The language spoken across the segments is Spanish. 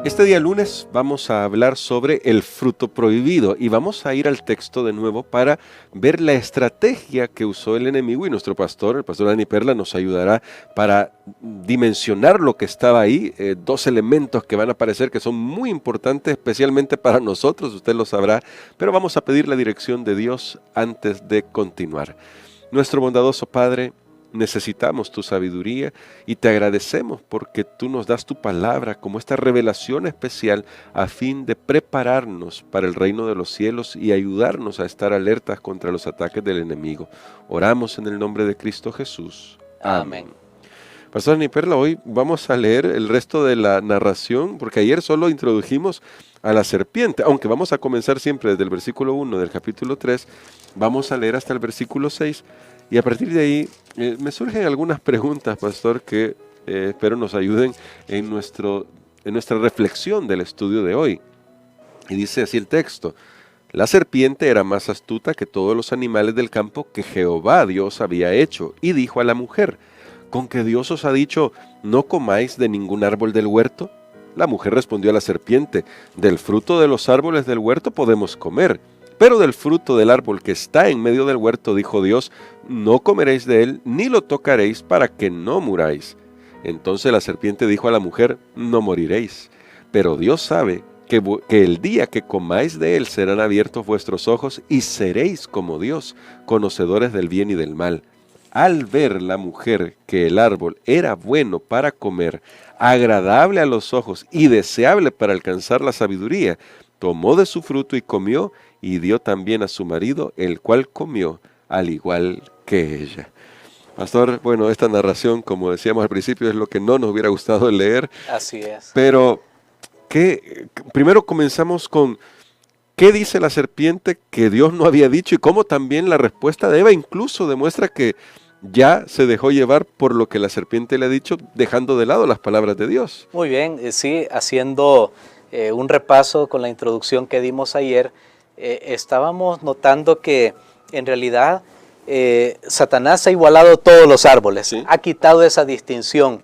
Este día lunes vamos a hablar sobre el fruto prohibido y vamos a ir al texto de nuevo para ver la estrategia que usó el enemigo, y nuestro pastor, el pastor Dani Perla, nos ayudará para dimensionar lo que estaba ahí, dos elementos que van a aparecer que son muy importantes, especialmente para nosotros, usted lo sabrá, pero vamos a pedir la dirección de Dios antes de continuar. Nuestro bondadoso Padre, necesitamos tu sabiduría y te agradecemos porque tú nos das tu palabra como esta revelación especial a fin de prepararnos para el reino de los cielos y ayudarnos a estar alertas contra los ataques del enemigo. Oramos en el nombre de Cristo Jesús. Amén. Pastor Dani Perla, hoy vamos a leer el resto de la narración porque ayer solo introdujimos a la serpiente, aunque vamos a comenzar siempre desde el versículo 1 del capítulo 3, vamos a leer hasta el versículo 6. Y a partir de ahí me surgen algunas preguntas, pastor, que espero nos ayuden en nuestra reflexión del estudio de hoy. Y dice así el texto: la serpiente era más astuta que todos los animales del campo que Jehová Dios había hecho, y dijo a la mujer: ¿con qué Dios os ha dicho, no comáis de ningún árbol del huerto? La mujer respondió a la serpiente: del fruto de los árboles del huerto podemos comer, pero del fruto del árbol que está en medio del huerto, dijo Dios, no comeréis de él, ni lo tocaréis para que no muráis. Entonces la serpiente dijo a la mujer: no moriréis, pero Dios sabe que el día que comáis de él serán abiertos vuestros ojos y seréis como Dios, conocedores del bien y del mal. Al ver la mujer que el árbol era bueno para comer, agradable a los ojos y deseable para alcanzar la sabiduría, tomó de su fruto y comió, y dio también a su marido, el cual comió al igual que ella. Pastor, bueno, esta narración, como decíamos al principio, es lo que no nos hubiera gustado leer. Así es. Pero primero comenzamos con ¿qué dice la serpiente que Dios no había dicho? Y cómo también la respuesta de Eva incluso demuestra que ya se dejó llevar por lo que la serpiente le ha dicho, dejando de lado las palabras de Dios. Muy bien, sí, haciendo un repaso con la introducción que dimos ayer, estábamos notando que en realidad Satanás ha igualado todos los árboles, ¿sí? Ha quitado esa distinción,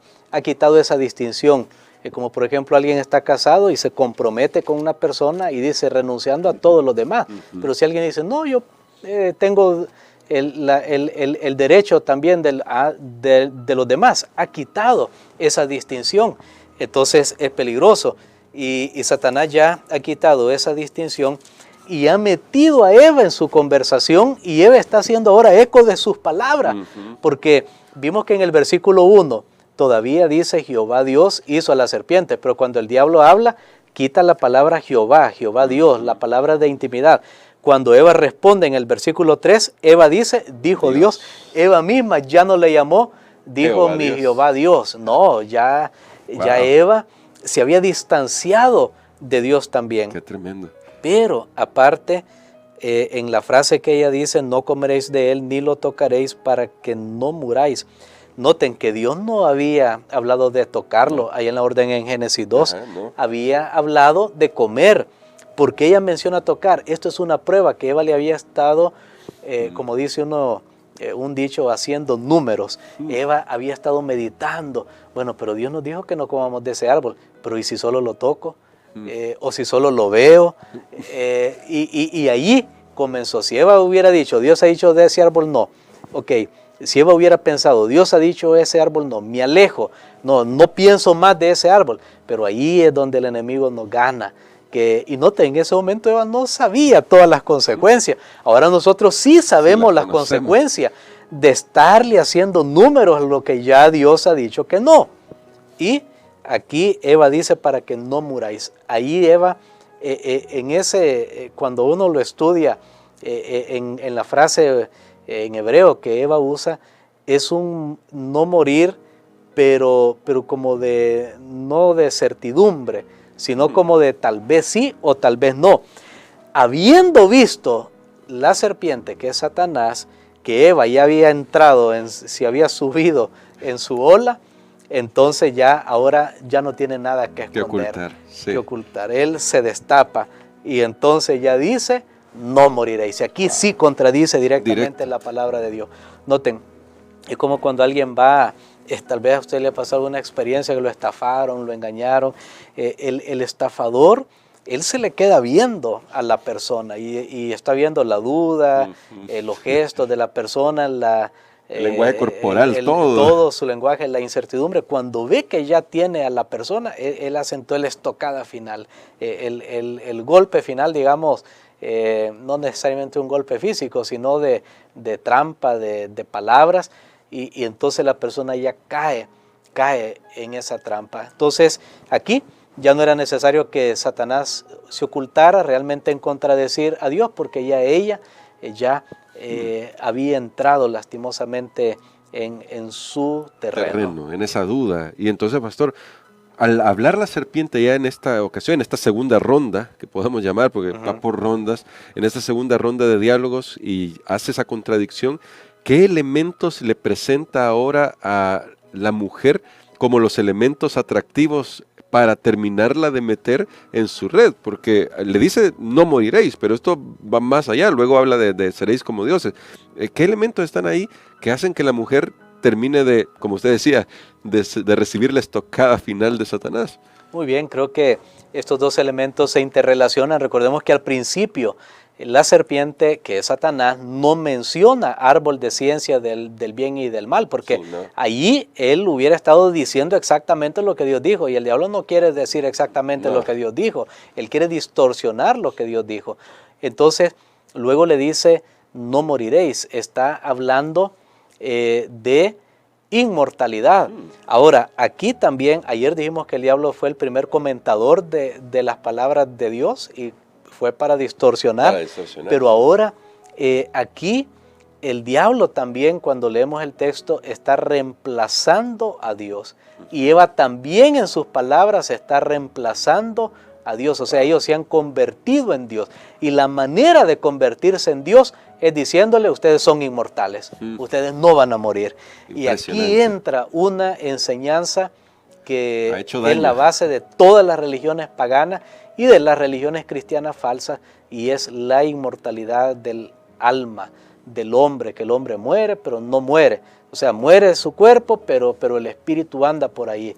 como por ejemplo alguien está casado y se compromete con una persona y dice renunciando a todos los demás, pero si alguien dice no, yo tengo el derecho también de los demás, ha quitado esa distinción, entonces es peligroso y Satanás ya ha quitado esa distinción y ha metido a Eva en su conversación y Eva está haciendo ahora eco de sus palabras, porque vimos que en el versículo 1 todavía dice Jehová Dios hizo a la serpiente, pero cuando el diablo habla quita la palabra Jehová Dios, la palabra de intimidad. Cuando Eva responde en el versículo 3, Eva dice, dijo Dios. Eva misma ya no le llamó, dijo mi Jehová Dios. No, ya Eva se había distanciado de Dios también. Qué tremendo. Pero aparte, en la frase que ella dice, no comeréis de él ni lo tocaréis para que no muráis. Noten que Dios no había hablado de tocarlo, ahí en la orden en Génesis 2, había hablado de comer. Porque ella menciona tocar, esto es una prueba que Eva le había estado, como dice un dicho, haciendo números. Eva había estado meditando, bueno, pero Dios nos dijo que no comamos de ese árbol, pero ¿y si solo lo toco? O si solo lo veo, y allí comenzó. Si Eva hubiera dicho, Dios ha dicho de ese árbol, no, ok. Si Eva hubiera pensado, Dios ha dicho ese árbol, no, me alejo, no pienso más de ese árbol, pero ahí es donde el enemigo nos gana. Y noten, en ese momento Eva no sabía todas las consecuencias, ahora nosotros sí sabemos las consecuencias de estarle haciendo números a lo que ya Dios ha dicho que no. Y aquí Eva dice para que no muráis. Ahí Eva, cuando uno lo estudia en la frase en hebreo que Eva usa, es un no morir, pero como no de certidumbre, sino como de tal vez sí o tal vez no. Habiendo visto la serpiente, que es Satanás, que Eva ya había entrado, se había subido en su ola, entonces ahora ya no tiene nada que esconder, que ocultar. Él se destapa y entonces ya dice, no moriréis. Y aquí sí contradice directamente la palabra de Dios. Noten, es como cuando alguien va Tal vez a usted le pasó alguna experiencia que lo estafaron, lo engañaron. El estafador, él se le queda viendo a la persona y está viendo la duda, los gestos de la persona, el lenguaje corporal, todo su lenguaje, la incertidumbre. Cuando ve que ya tiene a la persona, él asentó la estocada final, el golpe final, digamos, no necesariamente un golpe físico, sino de trampa, de palabras, y entonces la persona ya cae en esa trampa. Entonces aquí ya no era necesario que Satanás se ocultara realmente en contradecir a Dios, porque ya ella había entrado lastimosamente en su terreno. En esa duda. Y entonces, pastor, al hablar la serpiente ya en esta ocasión, en esta segunda ronda, que podemos llamar, porque va por rondas, en esta segunda ronda de diálogos y hace esa contradicción, ¿qué elementos le presenta ahora a la mujer como los elementos atractivos para terminarla de meter en su red? Porque le dice, no moriréis, pero esto va más allá, luego habla de seréis como dioses. ¿Qué elementos están ahí que hacen que la mujer termine de, como usted decía, de recibir la estocada final de Satanás? Muy bien, creo que estos dos elementos se interrelacionan. Recordemos que al principio la serpiente, que es Satanás, no menciona árbol de ciencia del bien y del mal, porque allí él hubiera estado diciendo exactamente lo que Dios dijo, y el diablo no quiere decir exactamente lo que Dios dijo, él quiere distorsionar lo que Dios dijo. Entonces, luego le dice, no moriréis, está hablando de inmortalidad. Ahora, aquí también, ayer dijimos que el diablo fue el primer comentador de las palabras de Dios y fue para distorsionar. Pero ahora, aquí, el diablo también, cuando leemos el texto, está reemplazando a Dios. Y Eva también en sus palabras está reemplazando a Dios. O sea, ellos se han convertido en Dios. Y la manera de convertirse en Dios es diciéndole, ustedes son inmortales, ustedes no van a morir. Y aquí entra una enseñanza que es la base de todas las religiones paganas y de las religiones cristianas falsas, y es la inmortalidad del alma, del hombre, que el hombre muere, pero no muere. O sea, muere su cuerpo, pero el espíritu anda por ahí.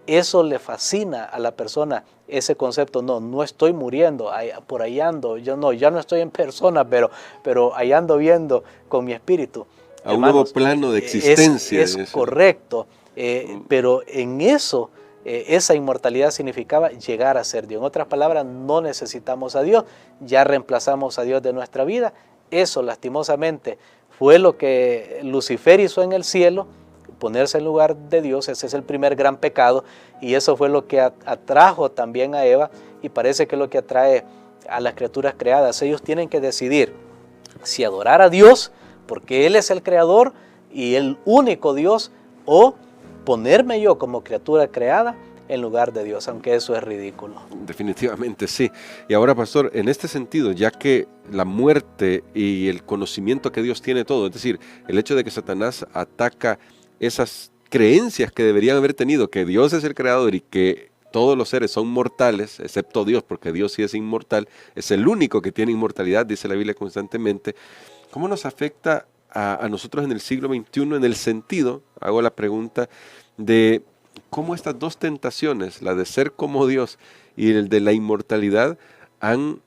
Eso le fascina a la persona, ese concepto, no estoy muriendo, por ahí ando, ya no estoy en persona, pero ahí ando viendo con mi espíritu. A un nuevo plano de existencia. Es correcto, pero en eso, esa inmortalidad significaba llegar a ser Dios. En otras palabras, no necesitamos a Dios, ya reemplazamos a Dios de nuestra vida. Eso, lastimosamente, fue lo que Lucifer hizo en el cielo, ponerse en lugar de Dios. Ese es el primer gran pecado, y eso fue lo que atrajo también a Eva, y parece que es lo que atrae a las criaturas creadas. Ellos tienen que decidir si adorar a Dios, porque Él es el creador y el único Dios, o ponerme yo como criatura creada en lugar de Dios, aunque eso es ridículo. Definitivamente sí. Y ahora, pastor, en este sentido, ya que la muerte y el conocimiento que Dios tiene todo, es decir, el hecho de que Satanás ataca esas creencias que deberían haber tenido, que Dios es el creador y que todos los seres son mortales, excepto Dios, porque Dios sí es inmortal, es el único que tiene inmortalidad, dice la Biblia constantemente. ¿Cómo nos afecta a nosotros en el siglo XXI en el sentido, hago la pregunta, de cómo estas dos tentaciones, la de ser como Dios y el de la inmortalidad, han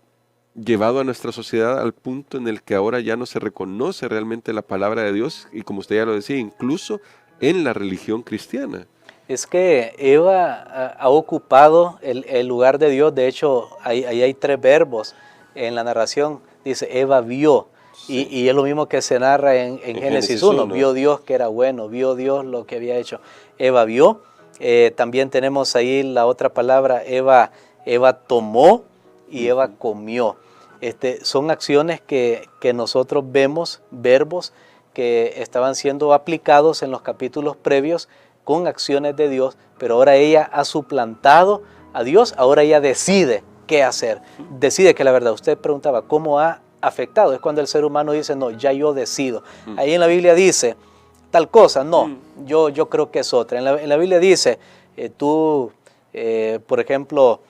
llevado a nuestra sociedad al punto en el que ahora ya no se reconoce realmente la palabra de Dios, y como usted ya lo decía, incluso en la religión cristiana? Es que Eva ha ocupado el lugar de Dios. De hecho, ahí hay tres verbos en la narración. Dice, Eva vio. Sí. Y es lo mismo que se narra en Génesis 1. Vio Dios que era bueno, vio Dios lo que había hecho. Eva vio. También tenemos ahí la otra palabra, Eva tomó y Eva comió. Son acciones que nosotros vemos, verbos que estaban siendo aplicados en los capítulos previos con acciones de Dios, pero ahora ella ha suplantado a Dios, ahora ella decide qué hacer, decide que la verdad. Usted preguntaba, ¿cómo ha afectado? Es cuando el ser humano dice, no, ya yo decido. Ahí en la Biblia dice, tal cosa, no, yo creo que es otra. En la Biblia dice, tú, por ejemplo,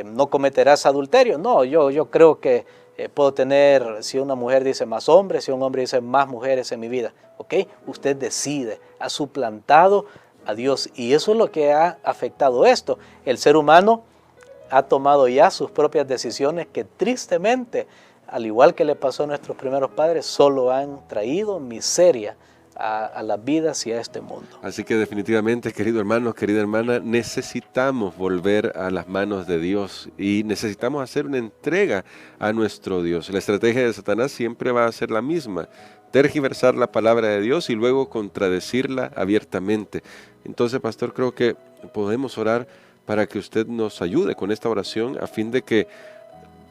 no cometerás adulterio. No, yo creo que puedo tener, si una mujer dice más hombres, si un hombre dice más mujeres en mi vida. ¿Ok? Usted decide, ha suplantado a Dios. Y eso es lo que ha afectado esto. El ser humano ha tomado ya sus propias decisiones que tristemente, al igual que le pasó a nuestros primeros padres, solo han traído miseria a las vidas y a este mundo. Así que definitivamente, querido hermano, querida hermana, necesitamos volver a las manos de Dios y necesitamos hacer una entrega a nuestro Dios. La estrategia de Satanás siempre va a ser la misma: tergiversar la palabra de Dios y luego contradecirla abiertamente. Entonces, pastor, creo que podemos orar para que usted nos ayude con esta oración a fin de que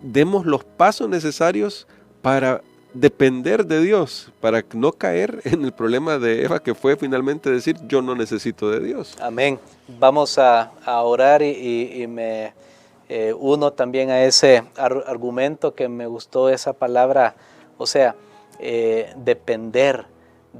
demos los pasos necesarios para depender de Dios, para no caer en el problema de Eva, que fue finalmente decir: yo no necesito de Dios. Amén. Vamos a orar y me uno también a ese argumento que me gustó esa palabra, o sea, depender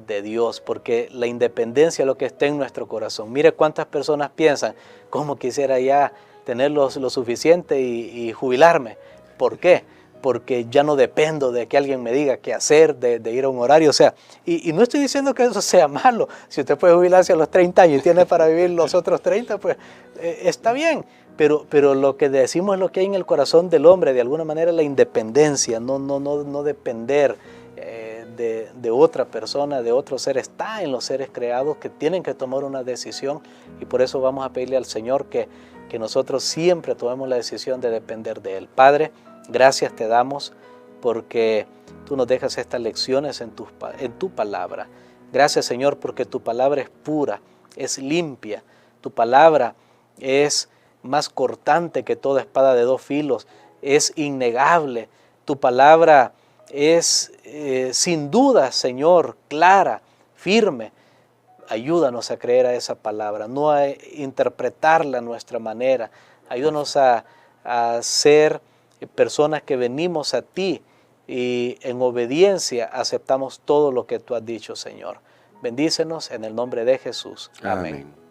de Dios, porque la independencia es lo que está en nuestro corazón. Mire cuántas personas piensan: ¿cómo quisiera ya tener lo suficiente y jubilarme? ¿Por qué? Porque ya no dependo de que alguien me diga qué hacer, de ir a un horario, o sea, y no estoy diciendo que eso sea malo. Si usted puede jubilarse a los 30 años y tiene para vivir los otros 30, pues está bien, pero lo que decimos es lo que hay en el corazón del hombre, de alguna manera la independencia, no depender de otra persona, de otro ser. Está en los seres creados que tienen que tomar una decisión, y por eso vamos a pedirle al Señor que nosotros siempre tomemos la decisión de depender de Él. Padre, gracias te damos porque tú nos dejas estas lecciones en tu palabra. Gracias, Señor, porque tu palabra es pura, es limpia. Tu palabra es más cortante que toda espada de dos filos, es innegable. Tu palabra es sin duda, Señor, clara, firme. Ayúdanos a creer a esa palabra, no a interpretarla a nuestra manera. Ayúdanos a ser personas que venimos a ti y en obediencia aceptamos todo lo que tú has dicho, Señor. Bendícenos en el nombre de Jesús. Amén.